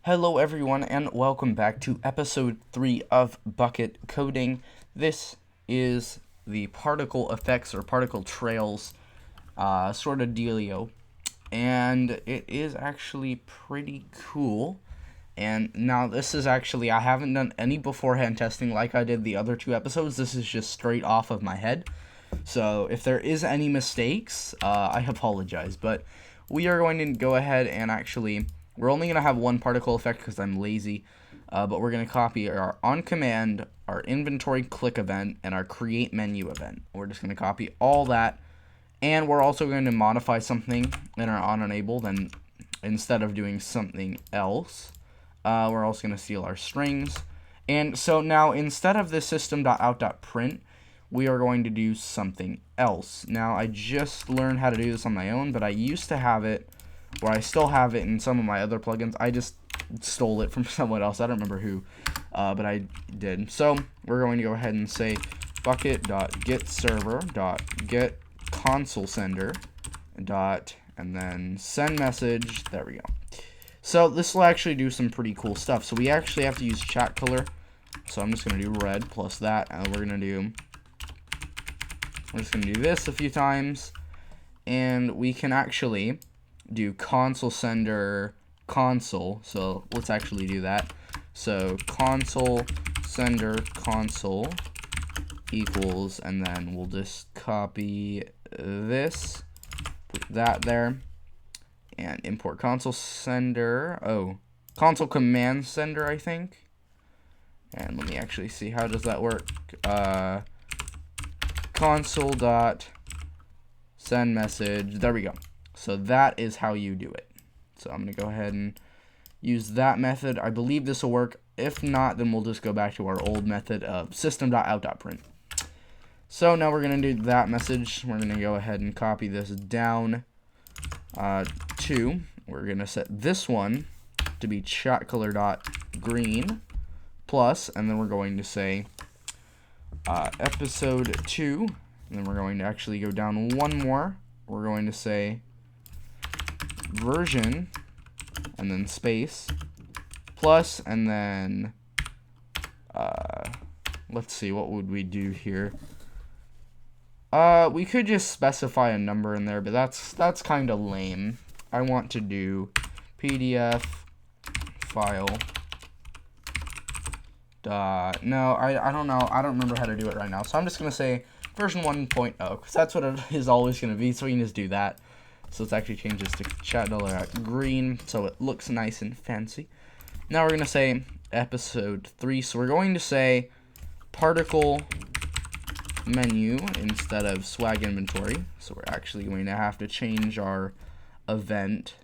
Hello everyone and welcome back to episode 3 of Bukkit Coding. This is the particle effects or particle trails sort of dealio. And it is actually pretty cool. And now this is actually, I haven't done any beforehand testing like I did the other 2 episodes. This is just straight off of my head. So if there is any mistakes, I apologize. But we are going to go ahead and actually... We're only going to have one particle effect because I'm lazy, but we're going to copy our on command, our inventory click event, and our create menu event. We're just going to copy all that, and we're also going to modify something in our on enabled, and instead of doing something else, we're also going to steal our strings. And so now instead of this system.out.print, we are going to do something else. Now I just learned how to do this on my own, but I used to have it where I still have it in some of my other plugins. I just stole it from someone else. I don't remember who, but I did. So we're going to go ahead and say bucket.getServer.getConsoleSender and then send message. There we go. So this will actually do some pretty cool stuff. So we actually have to use chat color. So I'm just going to do red plus that, and we're just going to do this a few times, and we can actually do console sender console. So let's actually do that. So console sender console equals, and then we'll just copy this, put that there, and import console sender. Oh, console command sender, I think. And let me actually see, how does that work? Console dot send message. There we go. So that is how you do it. So I'm going to go ahead and use that method. I believe this will work. If not, then we'll just go back to our old method of system.out.print. So now we're going to do that message. We're going to go ahead and copy this down to, we're going to set this one to be chatcolor.green plus, and then we're going to say episode 2, and then we're going to actually go down one more. We're going to say version, and then space, plus, and then, let's see, what would we do here? We could just specify a number in there, but that's kind of lame. I want to do PDF file dot, no, I don't know, I don't remember how to do it right now, so I'm just going to say version 1.0, because that's what it is always going to be, so we can just do that. So let's actually change this to chat.green so it looks nice and fancy. Now we're going to say episode 3. So we're going to say particle menu instead of swag inventory. So we're actually going to have to change our event.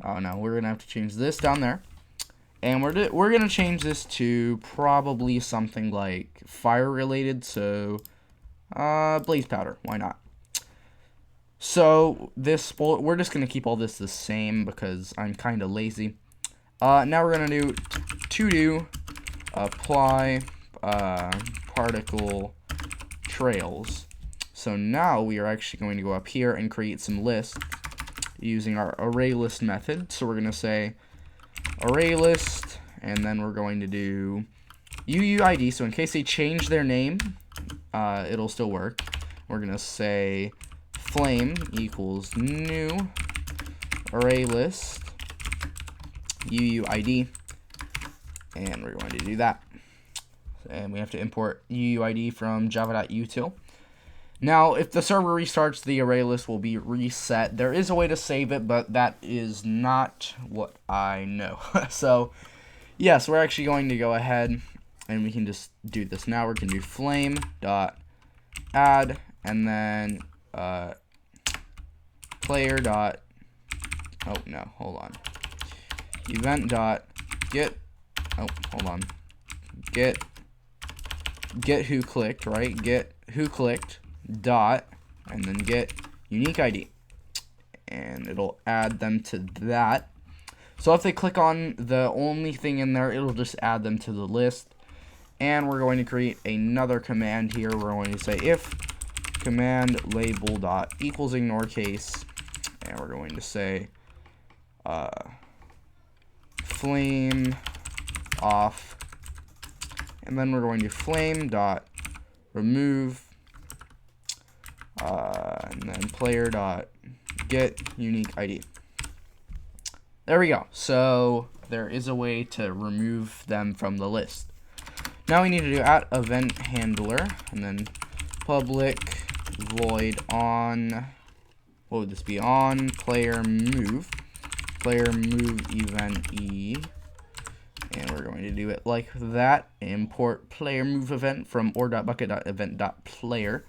Oh no, we're going to have to change this down there. And we're going to change this to probably something like fire related. So blaze powder, why not? So this, we're just going to keep all this the same because I'm kind of lazy. Now we're going to do apply particle trails. So now we are actually going to go up here and create some lists using our array list method. So we're going to say array list, and then we're going to do UUID. So in case they change their name, it'll still work. We're going to say flame equals new array list UUID, and we're going to do that. And we have to import UUID from java.util. Now, if the server restarts, the array list will be reset. There is a way to save it, but that is not what I know. So, yes, we're actually going to go ahead and we can just do this now. We're going to do flame.add, and then player dot, oh no, hold on, event dot get, oh hold on, get who clicked, right, get who clicked dot, and then get unique ID, and it'll add them to that. So if they click on the only thing in there, it'll just add them to the list. And we're going to create another command here. We're going to say if command label dot equals ignore case, and we're going to say flame off, and then we're going to flame dot remove, and then player dot get unique ID. There we go. So there is a way to remove them from the list. Now we need to do @event handler, and then public void on, what would this be, on player move event e, and we're going to do it like that. Import player move event from or.bucket.event.player.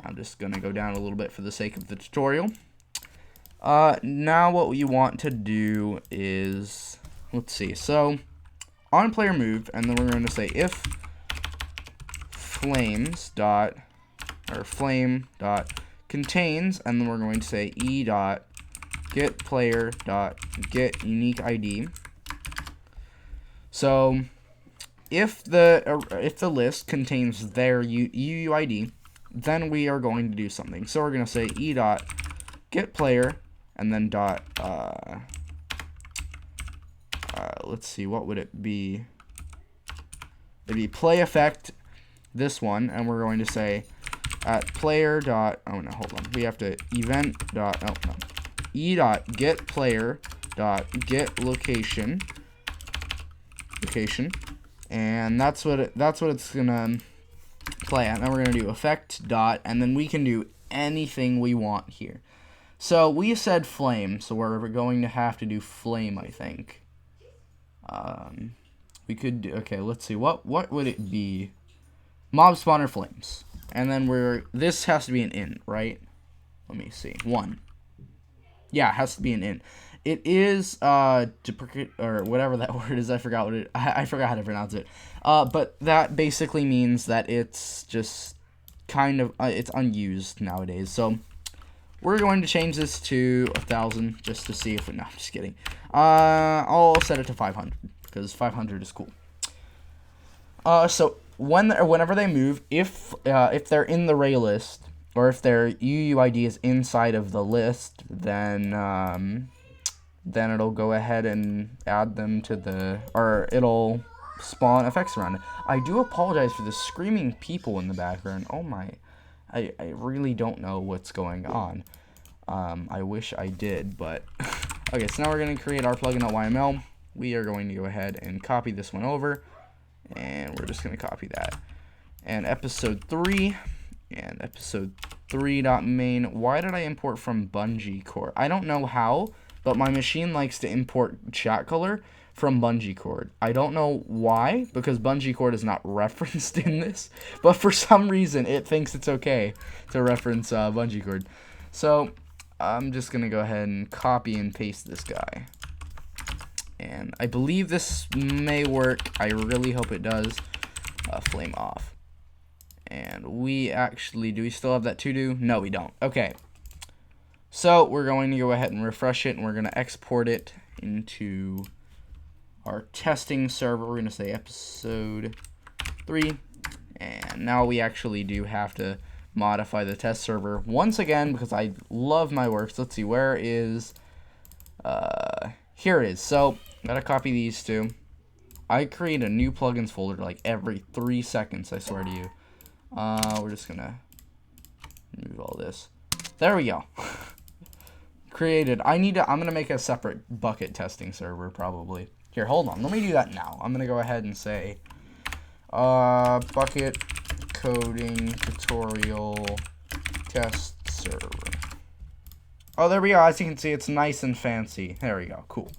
I'm just going to go down a little bit for the sake of the tutorial. Now what you want to do is, let's see, so on player move, and then we're going to say if flame dot contains, and then we're going to say e dot get player dot get unique ID. So if the list contains their UUID, then we are going to do something. So we're going to say e dot get player, and then dot let's see, what would it be? It'd be play effect, this one, and we're going to say at player dot, oh no, hold on, we have to event dot, oh no, e dot get player dot get location, and that's what it's gonna play at. Now we're gonna do effect dot, and then we can do anything we want here. So we said flame, so we're going to have to do flame, I think. We could do, okay, let's see, what would it be? Mob spawner flames. And then this has to be an int, right? Let me see. 1. Yeah, it has to be an int. It is duplicate, or whatever that word is. I forgot what it, I forgot how to pronounce it. But that basically means that it's just kind of it's unused nowadays. So we're going to change this to 1,000 just to see if no, I'm just kidding. I'll set it to 500 because 500 is cool. So whenever they move, if they're in the array list, or if their UUID is inside of the list, then it'll go ahead and add them to the, or it'll spawn effects around it. I do apologize for the screaming people in the background. Oh my, I really don't know what's going on. I wish I did, but okay. So now we're going to create our plugin.yml. We are going to go ahead and copy this one over, and we're just going to copy that. And episode 3 and episode 3.main. Why did I import from Bungee Core? I don't know how, but my machine likes to import chat color from Bungee Cord. I don't know why, because Bungee Cord is not referenced in this, but for some reason it thinks it's okay to reference Bungee Cord. So I'm just gonna go ahead and copy and paste this guy, and I believe this may work. I really hope it does. Flame off, and do we still have that to do? No, we don't. Okay, so we're going to go ahead and refresh it, and we're going to export it into our testing server. We're going to say episode 3, and now we actually do have to modify the test server once again because I love my works. Let's see, where is here it is. So gotta copy these two. I create a new plugins folder like every 3 seconds, I swear to you. We're just gonna move all this. There we go. Created. I'm gonna make a separate Bukkit testing server probably. Here, hold on. Let me do that now. I'm gonna go ahead and say Bukkit coding tutorial test server. Oh, there we go. As you can see, it's nice and fancy. There we go. Cool.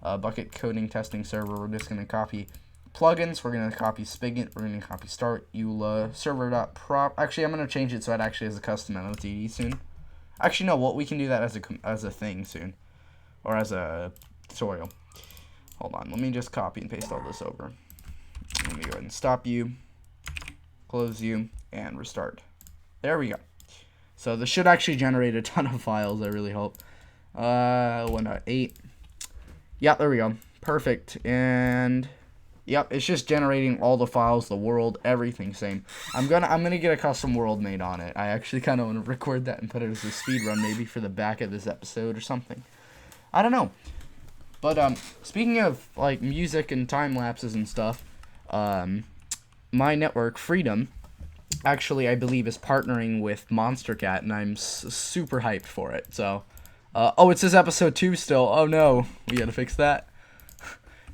Bukkit coding testing server. We're just gonna copy plugins. We're gonna copy Spigot. We're gonna copy start EULA server.prop. Actually, I'm gonna change it so it actually has a custom entity soon. Actually, no. What we can do that as a thing soon, or as a tutorial. Hold on. Let me just copy and paste all this over. Let me go ahead and stop you, close you, and restart. There we go. So this should actually generate a ton of files. I really hope. 1.8. Yeah, there we go. Perfect. And yep, it's just generating all the files, the world, everything same. I'm gonna get a custom world made on it. I actually kind of want to record that and put it as a speed run maybe for the back of this episode or something. I don't know. But speaking of like music and time lapses and stuff, my network Freedom actually I believe is partnering with Monster Cat, and I'm super hyped for it. So, oh, it says episode 2 still. Oh no, we gotta fix that.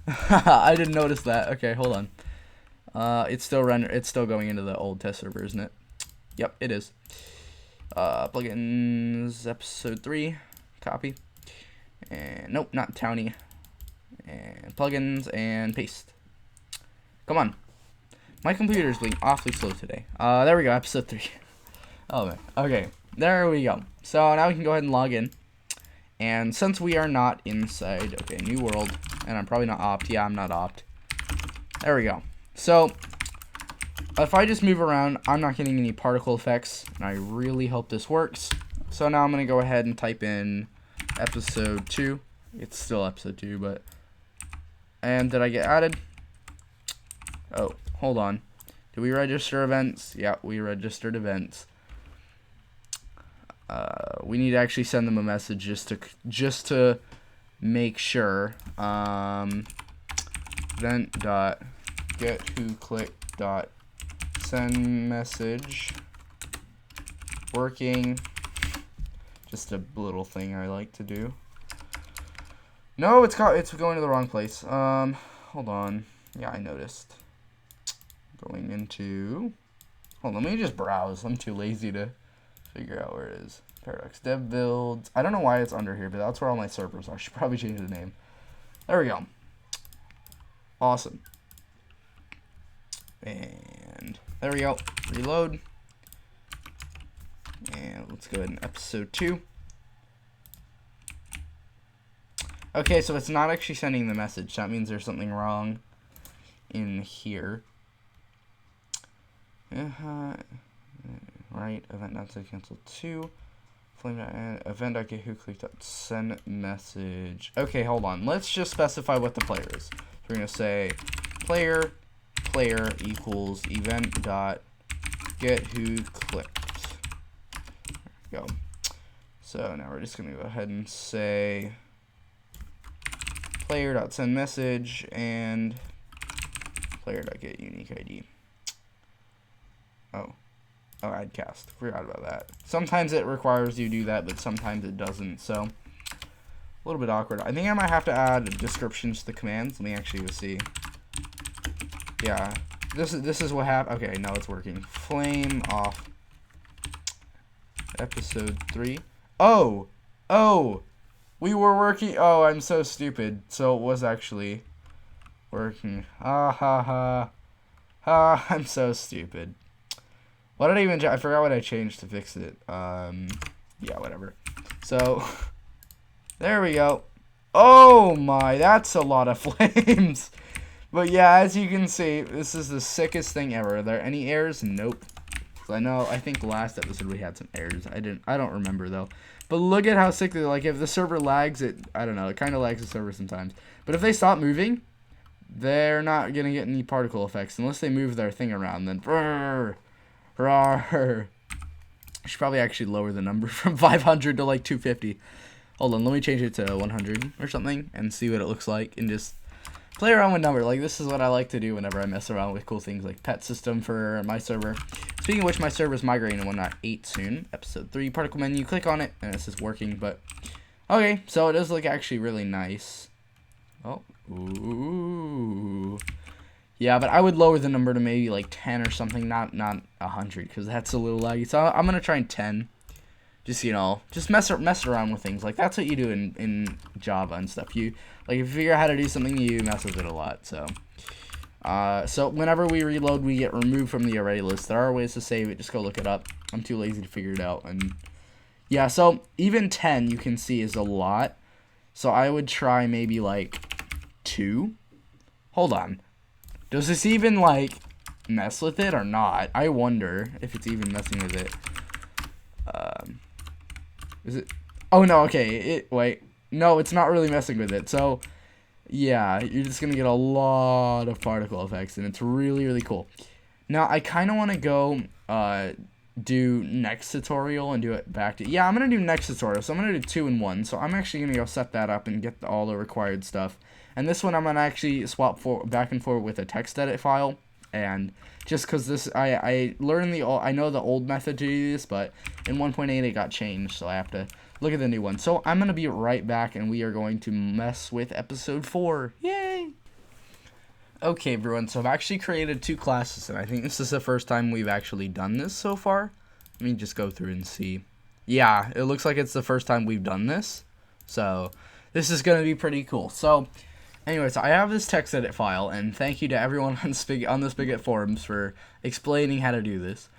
I didn't notice that. Okay, hold on. It's still going into the old test server, isn't it? Yep, it is. Plugins episode 3, copy. And nope, not Townie. And plugins and paste. Come on. My computer's being awfully slow today. There we go, episode 3. Oh man. Okay, there we go. So now we can go ahead and log in. And since we are not inside, okay, new world, and I'm probably not opt. Yeah, I'm not opt. There we go. So if I just move around, I'm not getting any particle effects, and I really hope this works. So now I'm gonna go ahead and type in episode 2. It's still episode 2, but, and did I get added? Oh, hold on. Did we register events? Yeah, we registered events. We need to actually send them a message just to make sure. Event.getWhoClicked.send message working. Just a little thing I like to do. No, it's going to the wrong place. Hold on. Yeah, I noticed. Going into. Hold on, let me just browse. I'm too lazy to figure out where it is. Paradox dev builds. I don't know why it's under here, but that's where all my servers are. I should probably change the name. There we go. Awesome. And there we go. Reload. And let's go ahead and episode 2. Okay, so it's not actually sending the message. That means there's something wrong in here. Right, event not to cancel 2. Event.getWhoClicked.send message. Okay, hold on. Let's just specify what the player is. We're gonna say player equals event.getWhoClicked. There we go. So now we're just gonna go ahead and say player.sendMessage and player.getUniqueID. Oh, add cast. Forgot about that. Sometimes it requires you to do that, but sometimes it doesn't. So a little bit awkward. I think I might have to add descriptions to the commands. Let me actually go see. Yeah, this is what happened. Okay, now it's working. Flame off. Episode 3. Oh, we were working. Oh, I'm so stupid. So it was actually working. I'm so stupid. What did I even? I forgot what I changed to fix it. Yeah, whatever. So there we go. Oh my, that's a lot of flames. But yeah, as you can see, this is the sickest thing ever. Are there any errors? Nope. I think last episode we had some errors. I don't remember though. But look at how sick they're. Like, if the server lags, I don't know, it kind of lags the server sometimes. But if they stop moving, they're not gonna get any particle effects unless they move their thing around. Then I should probably actually lower the number from 500 to like 250. Hold on, let me change it to 100 or something and see what it looks like, and just play around with number. Like, this is what I like to do whenever I mess around with cool things like pet system for my server. Speaking of which, my server is migrating to 1.8 soon. Episode 3, particle menu, click on it, and this is working. But okay, so it does look actually really nice. Oh, ooh. Yeah, but I would lower the number to maybe like 10 or something, not 100, because that's a little laggy. So I'm gonna try 10. Just, you know, just mess around with things. Like, that's what you do in Java and stuff. You, like, if you figure out how to do something, you mess with it a lot. So so whenever we reload, we get removed from the array list. There are ways to save it. Just go look it up. I'm too lazy to figure it out. And yeah, so even 10 you can see is a lot. So I would try maybe like 2. Hold on. Does this even like mess with it or not? I wonder if it's even messing with it. Is it? Oh no, okay. Wait. No, it's not really messing with it. So yeah, you're just gonna get a lot of particle effects, and it's really, really cool. Now I kind of want to go do next tutorial and do it back to, yeah, I'm gonna do next tutorial, so I'm gonna do 2 in 1. So I'm actually gonna go set that up and get all the required stuff, and this one I'm gonna actually swap back and forth with a text edit file. And just because this, I learned I know the old method to do this, but in 1.8 it got changed, so I have to look at the new one. So I'm gonna be right back, and we are going to mess with episode 4. Yay! Okay, everyone, so I've actually created 2 classes, and I think this is the first time we've actually done this so far. Let me just go through and see. Yeah, it looks like it's the first time we've done this, so this is going to be pretty cool. So, anyways, I have this text edit file, and thank you to everyone on the Bukkit forums for explaining how to do this.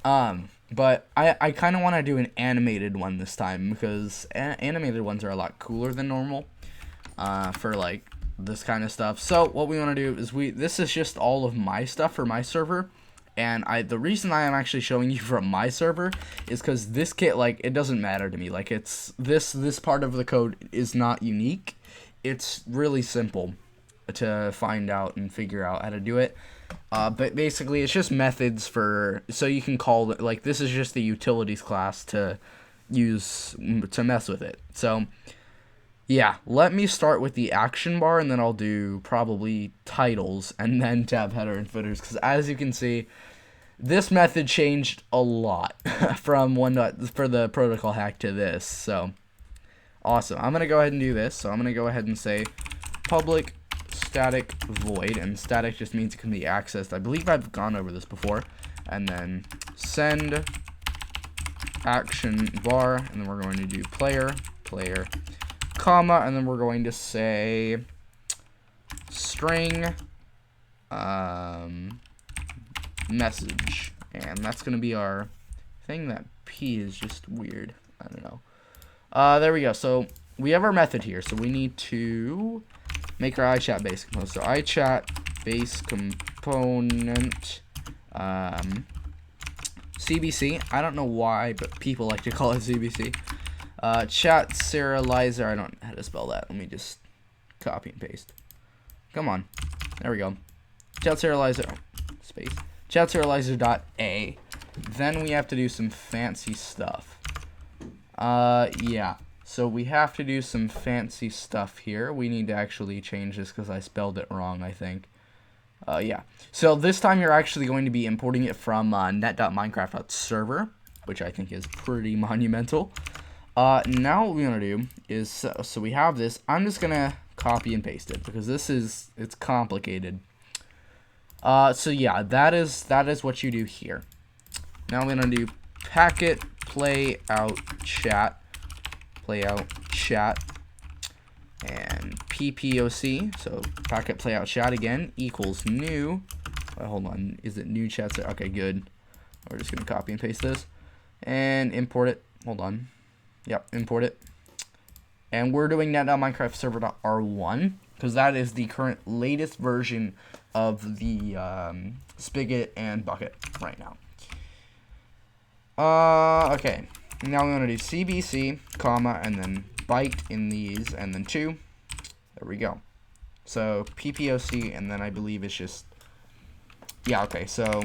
But I kind of want to do an animated one this time, because animated ones are a lot cooler than normal, for, like, this kind of stuff. So what we want to do is this is just all of my stuff for my server, and the reason I am actually showing you from my server is because this kit, like, it doesn't matter to me. Like, it's this part of the code is not unique. It's really simple to find out and figure out how to do it. But basically it's just methods so you can call it, like, this is just the utilities class to use to mess with it. So yeah, let me start with the action bar, and then I'll do probably titles, and then tab header and footers, because as you can see, this method changed a lot from for the protocol hack to this. So awesome. I'm going to go ahead and do this. So I'm going to go ahead and say public static void, and static just means it can be accessed. I believe I've gone over this before. And then send action bar, and then we're going to do player, comma, and then we're going to say string message, and that's going to be our thing. That P is just weird. I don't know. There we go. So we have our method here. So we need to make our iChat base component. So iChat base component CBC. I don't know why, but people like to call it CBC. Chat serializer. I don't know how to spell that. Let me just copy and paste. Come on. There we go. Chat serializer. Oh, space. Chat serializer.a. Then we have to do some fancy stuff. Yeah. So we have to do some fancy stuff here. We need to actually change this because I spelled it wrong, I think. Yeah. So this time you're actually going to be importing it from net.minecraft.server, which I think is pretty monumental. Now what we're going to do is, so we have this. I'm just going to copy and paste it because it's complicated. So yeah, that is what you do here. Now I'm going to do packet play out chat, and PPOC, so packet play out chat again, equals new, hold on, is it new chat? Okay, good. We're just going to copy and paste this, and import it, hold on, yep, import it, and we're doing net.minecraft server.r1, because that is the current latest version of the Spigot and Bukkit right now. Okay, now we're going to do CBC, comma, and then byte in these, and then 2. There we go. So PPOC, and then I believe it's just, yeah, okay, so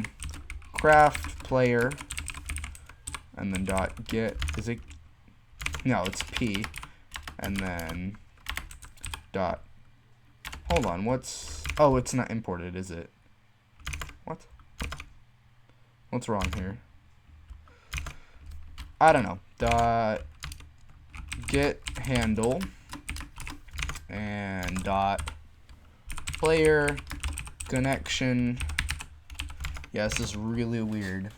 craft player, and then dot get, is it, no, it's P, and then dot, hold on, oh, it's not imported, is it? What's wrong here? I don't know. Dot get handle and dot player connection. Yeah, this is really weird.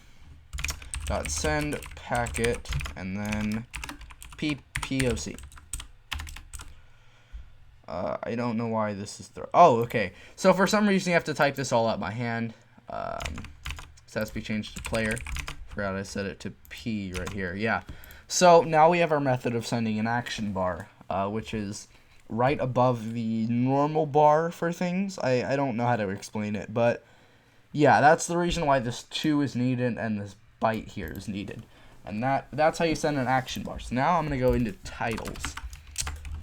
Dot send packet and then PPOC. I don't know why this is oh, okay. So for some reason you have to type this all out by hand. So has to be changed to player. Forgot I set it to P right here. Yeah. So now we have our method of sending an action bar, which is right above the normal bar for things. I don't know how to explain it, but yeah, that's the reason why this 2 is needed and this byte here is needed. And that's how you send an action bar. So now I'm going to go into titles.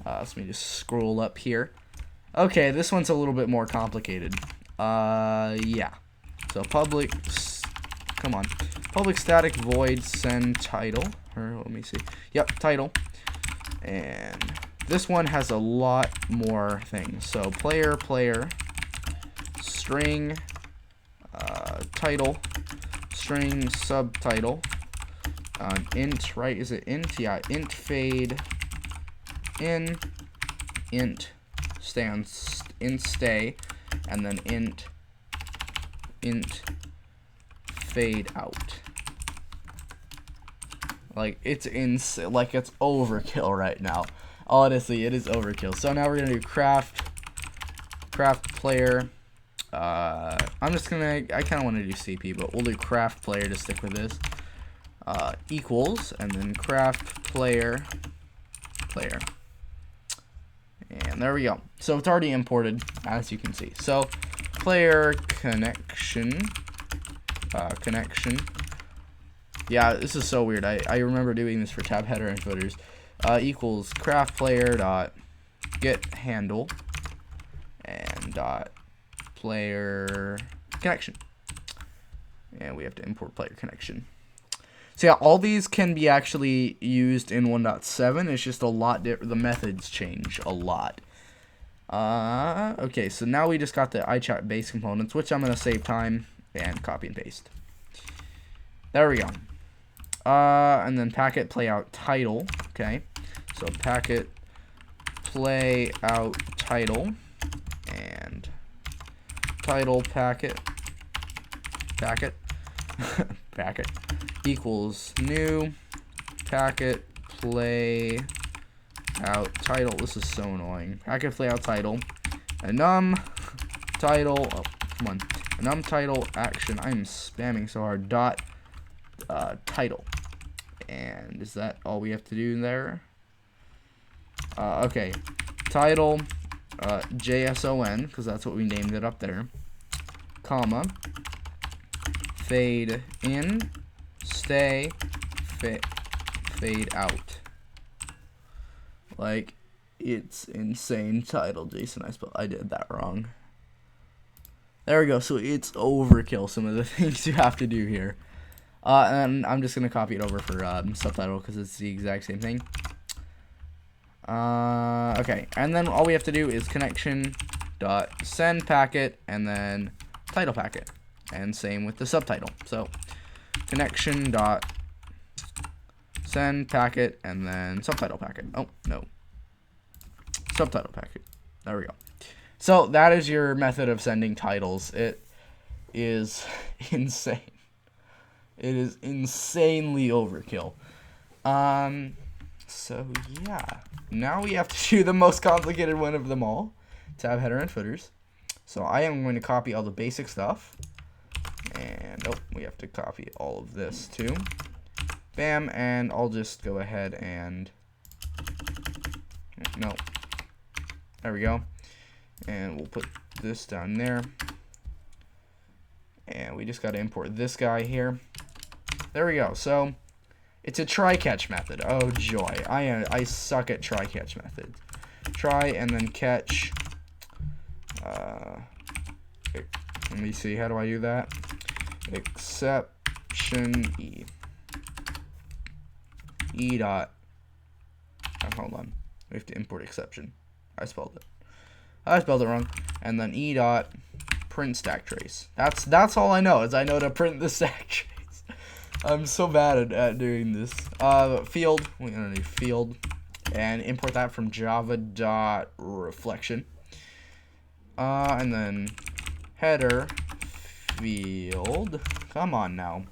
So let me just scroll up here. Okay, this one's a little bit more complicated. Yeah. So public come on. Public static void send title. Or let me see. Yep, title. And this one has a lot more things. So player, string, title, string subtitle, int, right? Is it int? Yeah, int fade in, int stay, and then int fade out. Like it's overkill right now. Honestly, it is overkill. So now we're gonna do craft player. I kind of want to do CP, but we'll do craft player to stick with this. Equals, and then craft player. And there we go. So it's already imported, as you can see. So player connection. Yeah, this is so weird. I remember doing this for tab header and footers. Equals craft player dot get handle and dot player connection. And we have to import player connection. So yeah, all these can be actually used in 1.7. It's just a lot different. The methods change a lot. Okay, so now we just got the iChat base components, which I'm going to save time and copy and paste. There we go. And then packet playout title. Okay, so packet playout title and title packet equals new packet play out title. This is so annoying. Packet play out title and title. Oh, come on. And title action. I'm spamming so hard. Dot title. And is that all we have to do there? Okay. Title JSON, because that's what we named it up there. Comma. Fade in. Stay. Fade out. Like, it's insane. Title Jason. I did that wrong. There we go. So it's overkill, some of the things you have to do here. And I'm just going to copy it over for subtitle because it's the exact same thing. Okay. And then all we have to do is connection dot send packet and then title packet. And same with the subtitle. So connection dot send packet and then subtitle packet. Oh, no. Subtitle packet. There we go. So that is your method of sending titles. It is insane. It is insanely overkill. So yeah. Now we have to do the most complicated one of them all. Tab header and footers. So I am going to copy all the basic stuff. And we have to copy all of this too. Bam, and I'll just go ahead and no. There we go. And we'll put this down there. And we just got to import this guy here. There we go. So it's a try-catch method. Oh joy. I suck at try-catch methods. Try and then catch. Let me see. How do I do that? Exception E. E dot. Oh, hold on. We have to import exception. I spelled it wrong. And then E dot print stack trace. That's all I know, is I know to print the stack trace. I'm so bad at doing this. Field. We're gonna do field and import that from java.reflection. And then header field. Come on now.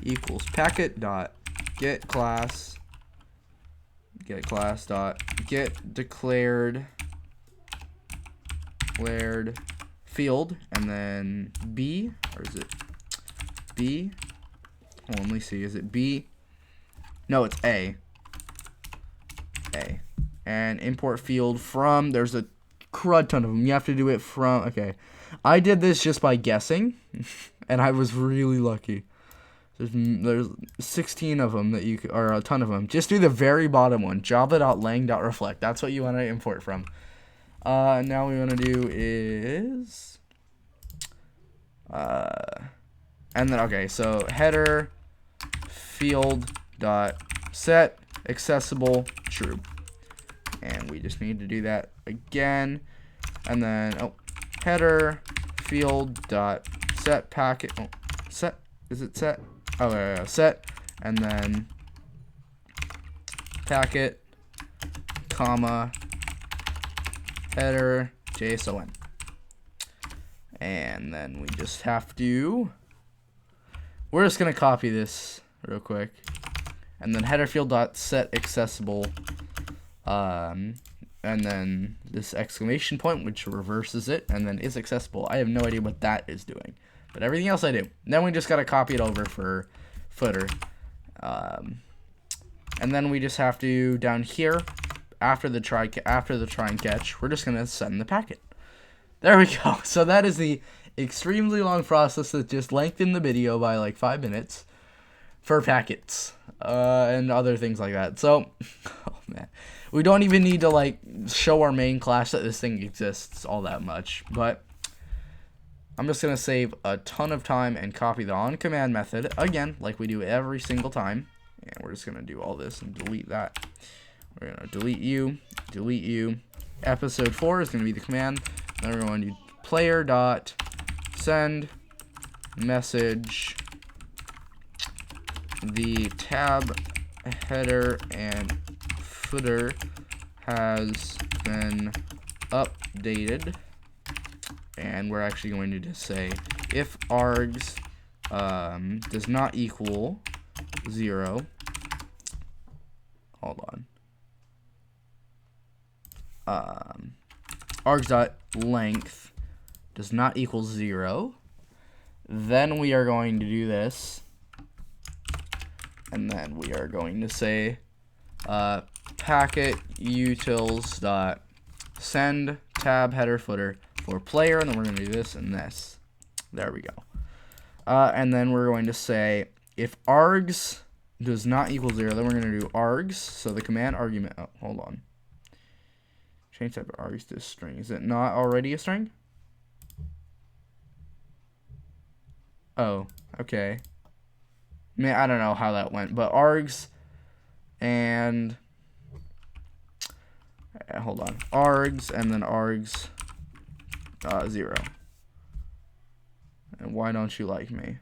Equals packet dot get class dot get declared field, and then B, or is it B? Hold on, let me see. Is it B? No, it's A. And import field from, there's a crud ton of them. You have to do it from, okay. I did this just by guessing, and I was really lucky. There's 16 of them that you could, or a ton of them. Just do the very bottom one, java.lang.reflect. That's what you want to import from. Now we want to do is And then, okay, so header field dot set accessible true. And we just need to do that again. And then, header field dot set packet. Set, is it set? Oh, yeah, set. And then packet, comma, header JSON. And then we just have to, we're just gonna copy this real quick. And then header field dot set accessible, and then this exclamation point, which reverses it, and then is accessible. I have no idea what that is doing, but everything else I do. Then we just gotta copy it over for footer, and then we just have to, down here, after the try and catch, we're just gonna send the packet. There we go. So that is the extremely long process that just lengthened the video by like 5 minutes for packets and other things like that. So, oh man, we don't even need to like show our main class that this thing exists all that much. But I'm just gonna save a ton of time and copy the on command method again, like we do every single time. And we're just gonna do all this and delete that. We're gonna delete you. Episode 4 is gonna be the command. Then we're going to player dot send message. The tab header and footer has been updated, and we're actually going to just say if args does not equal 0. Hold on. Args dot length does not equal 0. Then we are going to do this. And then we are going to say packet utils dot send tab header footer for player, and then we're going to do this and this. There we go. And then we're going to say if args does not equal 0, then we're going to do args. So the command argument. Oh, hold on. Change type of args to string. Is it not already a string? Oh, okay. Man, I don't know how that went, but args and hold on, args and then args 0. And why don't you like me?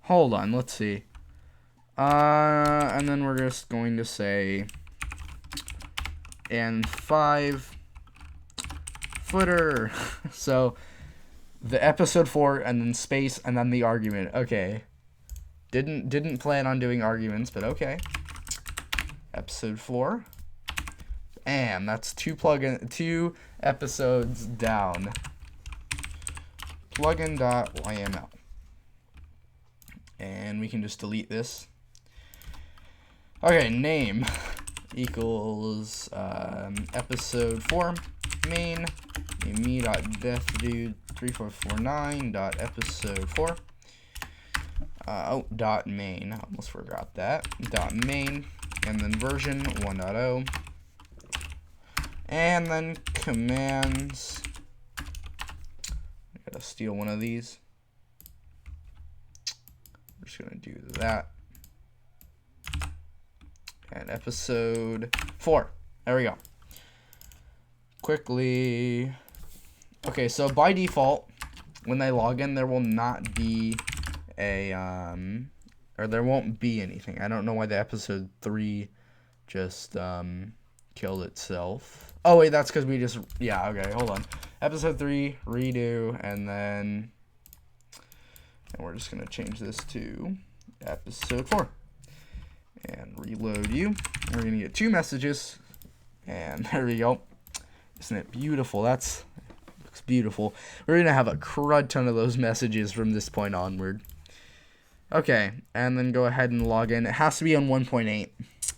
Hold on, let's see. And then we're just going to say and 5 footer. So the episode 4 and then space and then the argument. Okay. Didn't plan on doing arguments, but okay. Episode 4. And that's 2 episodes down. Plugin.yml. And we can just delete this. Okay, name equals episode 4 main me.deathdude3449.episode 4 dot main, I almost forgot that, dot main, and then version 1.0, and then commands. I gotta steal one of these. We're just gonna do that. And episode 4. There we go. Quickly. Okay, so by default, when they log in, there will not be a or there won't be anything. I don't know why the episode 3 just killed itself. Oh wait, that's because we just, yeah, okay, hold on. Episode 3 redo, and we're just gonna change this to episode 4. And reload you. We're gonna get 2 messages, and there we go. Isn't it beautiful? Looks beautiful. We're gonna have a crud ton of those messages from this point onward. Okay, and then go ahead and log in. It has to be on 1.8,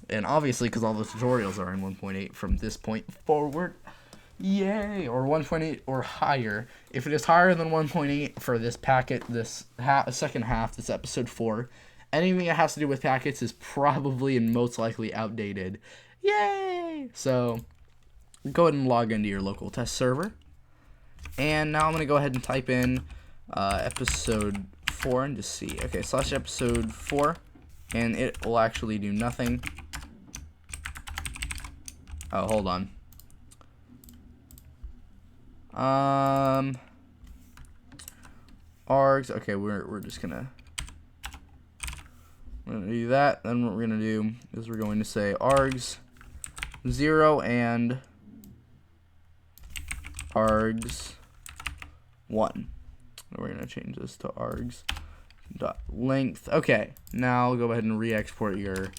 and obviously because all the tutorials are in 1.8 from this point forward. Yay! Or 1.8 or higher. If it is higher than 1.8 for this packet, this second half, this episode 4, anything that has to do with packets is probably and most likely outdated. Yay! So go ahead and log into your local test server. And now I'm going to go ahead and type in episode 4 and just see. Okay, slash episode 4. And it will actually do nothing. Oh, hold on. Args. Okay, we're just gonna do that. Then what we're gonna do is we're going to say args 0 and args 1. And we're gonna change this to args dot length. Okay, now go ahead and re-export your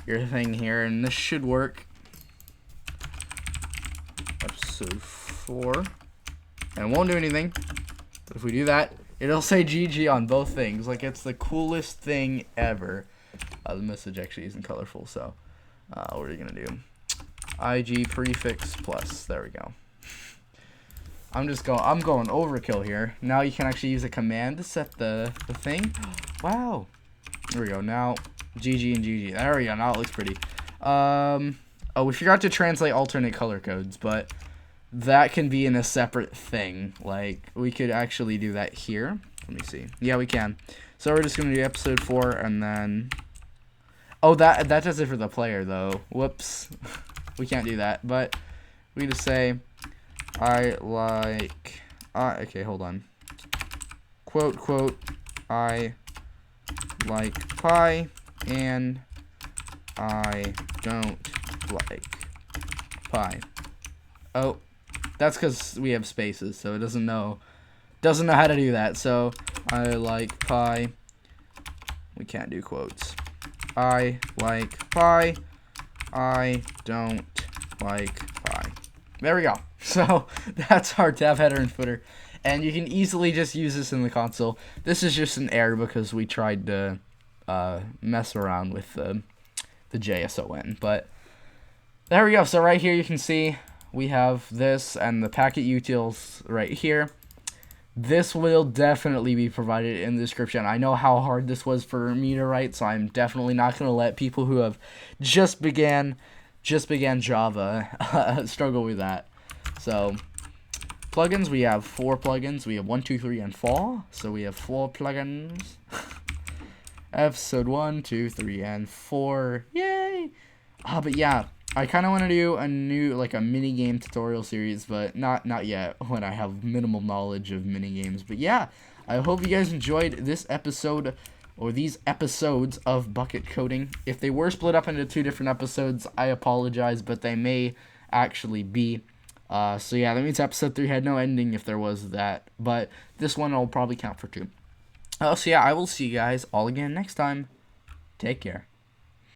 thing here, and this should work. Episode 4, and it won't do anything. But if we do that, it'll say GG on both things. Like, it's the coolest thing ever. The message actually isn't colorful, so what are you gonna do? IG prefix plus. There we go. I'm going overkill here. Now you can actually use a command to set the thing. Wow. There we go. Now GG and GG. There we go. Now it looks pretty. Oh, we forgot to translate alternate color codes, but that can be in a separate thing. Like, we could actually do that here. Let me see. Yeah, we can. So we're just gonna do episode 4, and then oh, that does it for the player though. Whoops. We can't do that, but we just say I like okay, hold on. Quote I like pie and I don't like pie. Oh, that's because we have spaces, so it doesn't know how to do that. So I like pie. We can't do quotes. I like pie. I don't like pie. There we go. So that's our tab header and footer, and you can easily just use this in the console. This is just an error because we tried to mess around with the JSON, but there we go. So right here you can see we have this and the packet utils right here. This will definitely be provided in the description. I know how hard this was for me to write, so I'm definitely not going to let people who have just began Java struggle with that. So plugins, we have 4 plugins. We have 1, 2, 3, and 4. So we have 4 plugins. Episode 1, 2, 3, and 4. Yay! But yeah, I kind of want to do a new, like, a mini game tutorial series, but not yet when I have minimal knowledge of mini games. But yeah, I hope you guys enjoyed this episode, or these episodes of Bukkit coding. If they were split up into 2 different episodes, I apologize, but they may actually be. So yeah, that means episode 3 had no ending if there was that, but this one will probably count for 2. So yeah, I will see you guys all again next time. Take care.